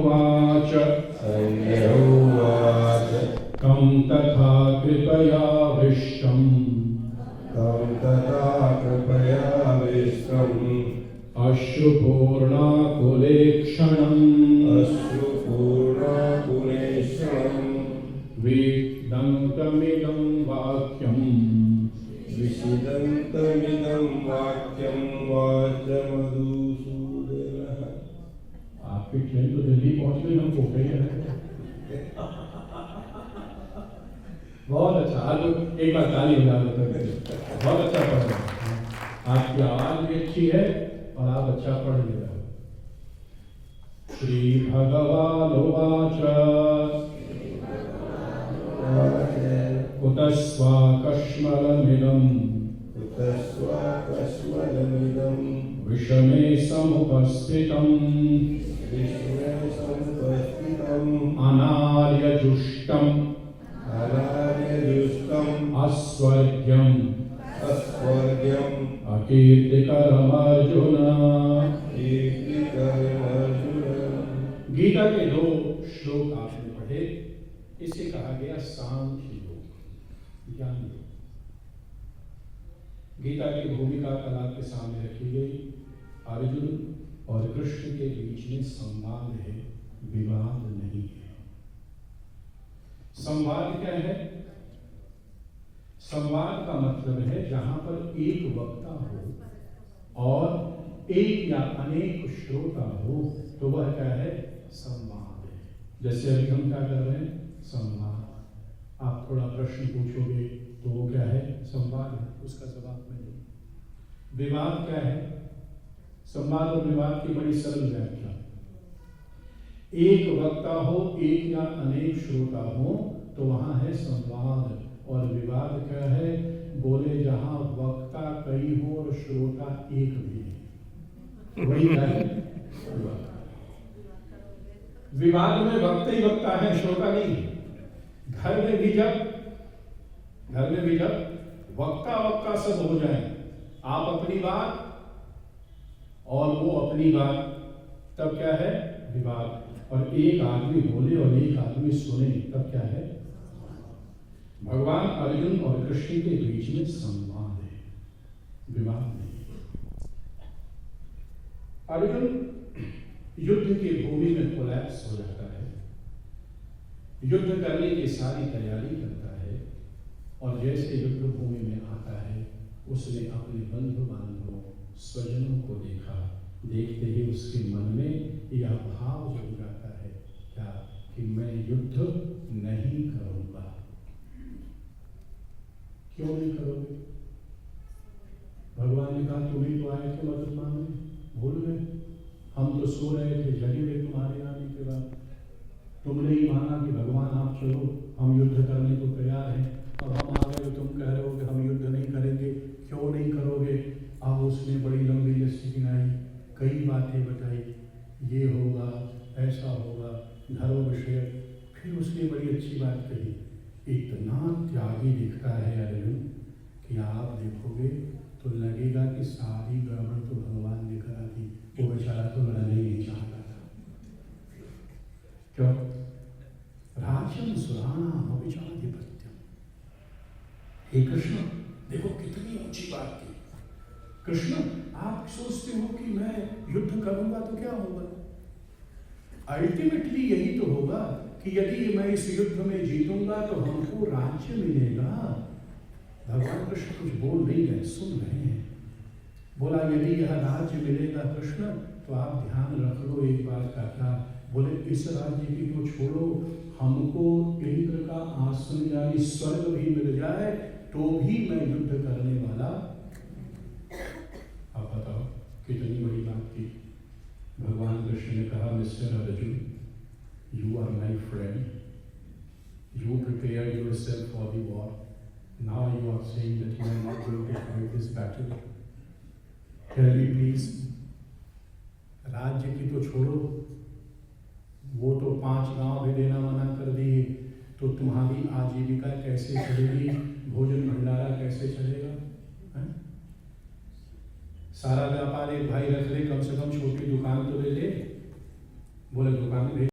उवाच तं तथा कृपयाविष्टम् अश्रुपूर्णाकुलेक्षणम् विषिदन्तमिदं वाक्यं वाचमधुसूदनः। आपकी ट्रेन तो दिल्ली पहुंच गई, हम को गए हैं। बहुत अच्छा, आज एक बार ताली बजा दो। बहुत अच्छा पढ़ रहे हैं, आपकी आवाज भी अच्छी है और आप अच्छा पढ़ ले रहे हो। श्री भगवानुवाच कुतस्वाकश्मलमिदम् विषमे समुपस्थितम् अनार्यजुष्टम् अस्वर्ग्यम् अकीर्तिकरमर्जुन। गीता के 2 श्लोक आपने पढ़े। इसे कहा गया सांख्य योग, ज्ञान योग। गीता की भूमिका कल आपके सामने रखी गई। अर्जुन और कृष्ण के बीच में संवाद है, विवाद नहीं है। संवाद क्या है? संवाद का मतलब है जहां पर एक वक्ता हो और एक या अनेक श्रोता हो, तो वह क्या है? संवाद है। जैसे अभी हम क्या कर रहे हैं? संवाद। आप थोड़ा प्रश्न पूछोगे तो वो क्या है? संवाद है, उसका जवाब मैं दूं। विवाद क्या है? संवाद और विवाद की बड़ी सरल व्याख्या। एक वक्ता हो, एक या अनेक श्रोता हो, तो वहां है संवाद। और विवाद क्या है? बोले जहां वक्ता कई हो और श्रोता एक भी है, वही क्या है? विवाद में वक्ता ही वक्ता है, श्रोता नहीं। घर में भी जब वक्ता सब हो जाए, आप अपनी बात और वो अपनी बात, तब क्या है? विवाद। और एक आदमी बोले और एक आदमी सुने, तब क्या है? भगवान अर्जुन और कृष्ण के बीच में संवाद है, विवाद नहीं। अर्जुन युद्ध की भूमि में कोलैप्स हो जाता है, युद्ध करने की सारी तैयारी करता है, और जैसे युद्ध भूमि में आता है, उसने अपने बंधु बांधवों, स्वजनों को देखा। देखते ही उसके मन में यह भाव जग जाता है, क्या? कि मैं युद्ध नहीं करूंगा। क्यों नहीं करोगे? भगवान ने कहा तुम ही तो आए थे मदद मांगने, भूल गए? हम तो सो रहे थे, जगे हुए तुम्हारे आने के बाद। तुमने ही माना कि भगवान आप चलो, हम युद्ध करने को तैयार हैं। अब हम आ गए, तुम कह रहे हो कि हम युद्ध नहीं करेंगे। क्यों नहीं करोगे? अब उसने बड़ी लंबी लिस्ट गिनाई, कई बातें बताई, ये होगा, ऐसा होगा, धर्म विषय। फिर उसने बड़ी अच्छी बात कही, इतना त्यागी दिखता है अर्जुन कि आप देखोगे तो लगेगा कि सारी गड़बड़ तो भगवान ने करा दी, वो बेचारा तो लड़ने ही नहीं चाहता था। क्यों? राज्यम सुराणाम अविचाराधिपत्यम। हे कृष्ण, देखो कितनी ऊंची बात की। कृष्ण, आप सोचते हो कि मैं युद्ध करूंगा तो क्या होगा? अल्टीमेटली यही तो होगा कि यदि मैं इस युद्ध में जीतूंगा तो हमको राज्य मिलेगा। भगवान कृष्ण कुछ बोल नहीं रहे, सुन रहे हैं। बोला यदि यह राज्य मिलेगा कृष्ण, तो आप ध्यान रख लो एक बात का। क्या? बोले इस राज्य की तो छोड़ो, हमको इंद्र का आसन यानी स्वर्ग भी मिल जाए तो भी मैं युद्ध करने वाला। आप बताओ कितनी बड़ी बात की। भगवान कृष्ण ने कहा, mister Arjun, you are my friend, you prepared yourself for the war, now you are saying that you are not going to fight this battle. Tell me please, राज्य की तो छोड़ो, वो तो 5 गांव भी देना मना कर दिए, तो तुम्हारी आजीविका कैसे चलेगी? भोजन भंडारा कैसे चलेगा? सारा व्यापार एक भाई रख ले, कम से कम छोटी दुकान तो ले ले। बोले दुकान